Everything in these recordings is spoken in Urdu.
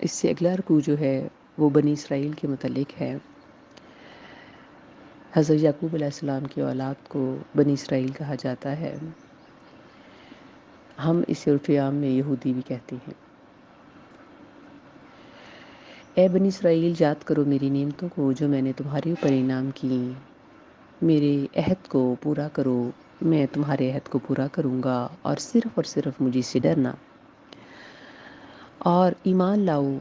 اس سے اگلا رکوع جو ہے وہ بنی اسرائیل کے متعلق ہے۔ حضرت یعقوب علیہ السلام کی اولاد کو بنی اسرائیل کہا جاتا ہے۔ ہم اسے عرف عام میں یہودی بھی کہتے ہیں۔ اے بنی اسرائیل، یاد کرو میری نعمتوں کو جو میں نے تمہارے اوپر انعام کی، میرے عہد کو پورا کرو، میں تمہارے عہد کو پورا کروں گا، اور صرف مجھے سے ڈرنا، اور ایمان لاؤ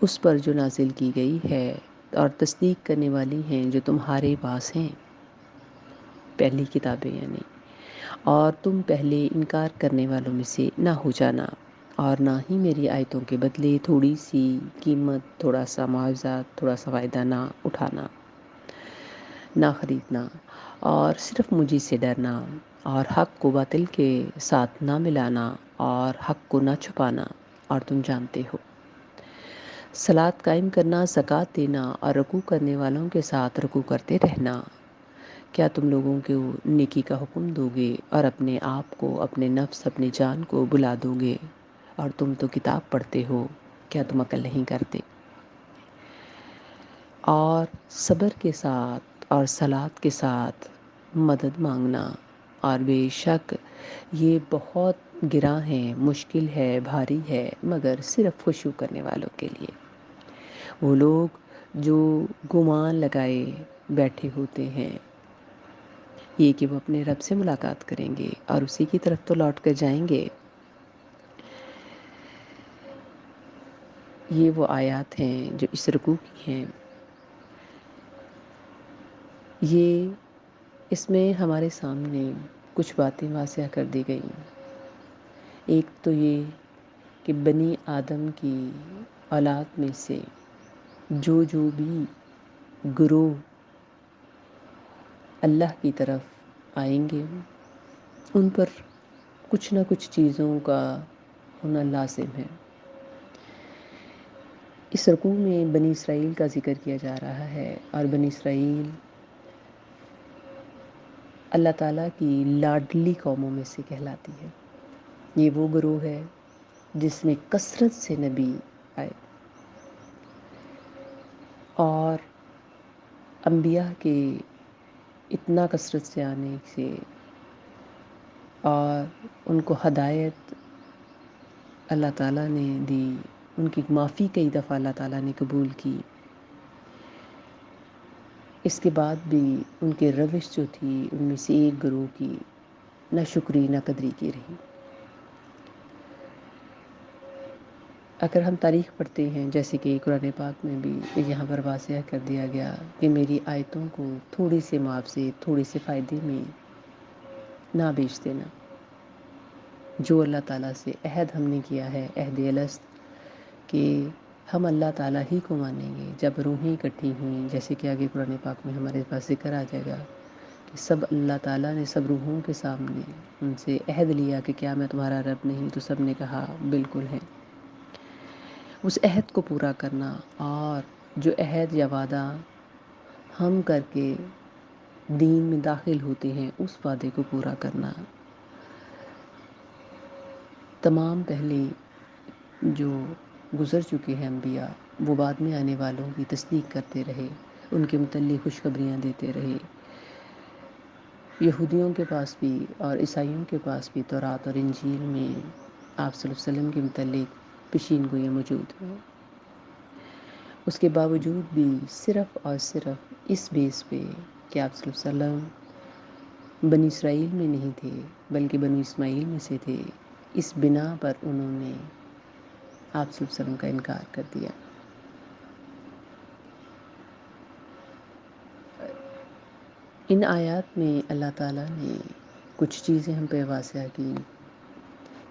اس پر جو نازل کی گئی ہے، اور تصدیق کرنے والی ہیں جو تمہارے پاس ہیں، پہلی کتابیں یعنی، اور تم پہلے انکار کرنے والوں میں سے نہ ہو جانا، اور نہ ہی میری آیتوں کے بدلے تھوڑی سی قیمت، تھوڑا سا معاوضہ، تھوڑا سا فائدہ نہ اٹھانا، نہ خریدنا، اور صرف مجھے سے ڈرنا، اور حق کو باطل کے ساتھ نہ ملانا، اور حق کو نہ چھپانا، اور تم جانتے ہو۔ صلاۃ قائم کرنا، زکوٰۃ دینا، اور رکوع کرنے والوں کے ساتھ رکوع کرتے رہنا۔ کیا تم لوگوں کو نیکی کا حکم دو گے اور اپنے آپ کو، اپنے نفس، اپنی جان کو بلا دو گے، اور تم تو کتاب پڑھتے ہو، کیا تم عقل نہیں کرتے؟ اور صبر کے ساتھ اور صلاۃ کے ساتھ مدد مانگنا، اور بے شک یہ بہت گراں ہے، مشکل ہے، بھاری ہے، مگر صرف خشوع کرنے والوں کے لیے۔ وہ لوگ جو گمان لگائے بیٹھے ہوتے ہیں یہ کہ وہ اپنے رب سے ملاقات کریں گے اور اسی کی طرف تو لوٹ کر جائیں گے، یہ وہ آیات ہیں جو اس رکوع کی ہیں۔ یہ اس میں ہمارے سامنے کچھ باتیں واضح کر دی گئیں۔ ایک تو یہ کہ بنی آدم کی اولاد میں سے جو بھی گروہ اللہ کی طرف آئیں گے ان پر کچھ نہ کچھ چیزوں کا ہونا لازم ہے۔ اس رکوع میں بنی اسرائیل کا ذکر کیا جا رہا ہے، اور بنی اسرائیل اللہ تعالیٰ کی لاڈلی قوموں میں سے کہلاتی ہے۔ یہ وہ گروہ ہے جس میں کثرت سے نبی آئے، اور انبیاء کے اتنا کثرت سے آنے سے اور ان کو ہدایت اللہ تعالیٰ نے دی، ان کی معافی کئی دفعہ اللہ تعالیٰ نے قبول کی، اس کے بعد بھی ان کے روش جو تھی ان میں سے ایک گروہ کی نہ شکری نہ قدری کی رہی۔ اگر ہم تاریخ پڑھتے ہیں، جیسے کہ قرآن پاک میں بھی یہاں پر واضح کر دیا گیا کہ میری آیتوں کو تھوڑے سے معاوضے، تھوڑے سے فائدے میں نہ بیچ دینا۔ جو اللہ تعالیٰ سے عہد ہم نے کیا ہے، عہد الست، کہ ہم اللہ تعالیٰ ہی کو مانیں گے جب روحیں اکٹھی ہوئیں، جیسے کہ آگے قرآن پاک میں ہمارے پاس ذکر آ جائے گا کہ سب اللہ تعالیٰ نے سب روحوں کے سامنے ان سے عہد لیا کہ کیا میں تمہارا رب نہیں؟ تو سب نے کہا بالکل ہے۔ اس عہد کو پورا کرنا، اور جو عہد یا وعدہ ہم کر کے دین میں داخل ہوتے ہیں اس وعدے کو پورا کرنا۔ تمام پہلے جو گزر چکے ہیں انبیاء، وہ بعد میں آنے والوں کی تصدیق کرتے رہے، ان کے متعلق خوشخبریاں دیتے رہے۔ یہودیوں کے پاس بھی اور عیسائیوں کے پاس بھی تورات اور انجیل میں آپ صلی اللہ علیہ وسلم کے متعلق پیشین گوئیاں موجود ہیں۔ اس کے باوجود بھی صرف اور صرف اس بیس پہ کہ آپ صلی اللہ علیہ وسلم بنی اسرائیل میں نہیں تھے بلکہ بنی اسماعیل میں سے تھے، اس بنا پر انہوں نے آپ صلی اللہ علیہ وسلم کا انکار کر دیا۔ ان آیات میں اللہ تعالیٰ نے کچھ چیزیں ہم پہ واضح کی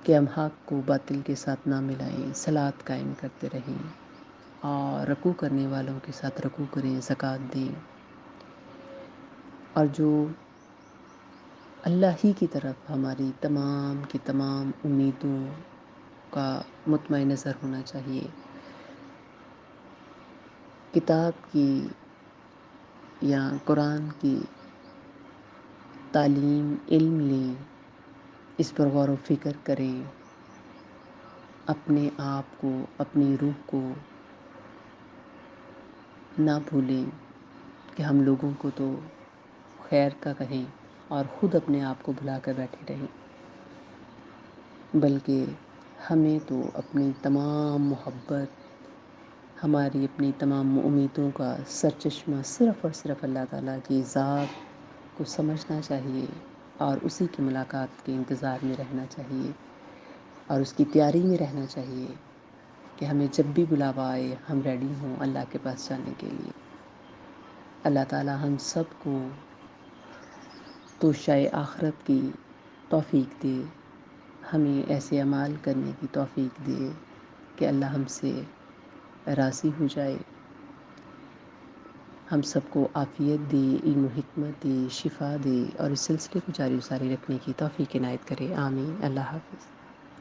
کہ ہم حق کو باطل کے ساتھ نہ ملائیں، صلاۃ قائم کرتے رہیں، اور رکوع کرنے والوں کے ساتھ رکوع کریں، زکوٰۃ دیں، اور جو اللہ ہی کی طرف ہماری تمام کی تمام امیدوں کا مطمع نظر ہونا چاہیے۔ کتاب کی یا قرآن کی تعلیم، علم لیں، اس پر غور و فکر کریں، اپنے آپ کو، اپنی روح کو نہ بھولیں کہ ہم لوگوں کو تو خیر کا کہیں اور خود اپنے آپ کو بھلا کر بیٹھے رہیں، بلکہ ہمیں تو اپنی تمام محبت، ہماری اپنی تمام امیدوں کا سرچشمہ صرف اور صرف اللہ تعالیٰ کی ذات کو سمجھنا چاہیے، اور اسی کی ملاقات کے انتظار میں رہنا چاہیے، اور اس کی تیاری میں رہنا چاہیے کہ ہمیں جب بھی بلاوا آئے ہم ریڈی ہوں اللہ کے پاس جانے کے لیے۔ اللہ تعالیٰ ہم سب کو توشہ آخرت کی توفیق دے، ہمیں ایسے اعمال کرنے کی توفیق دے کہ اللہ ہم سے راضی ہو جائے، ہم سب کو عافیت دے، علم و حکمت دے، شفا دے، اور اس سلسلے کو جاری و ساری رکھنے کی توفیق عنایت کرے۔ آمین۔ اللہ حافظ۔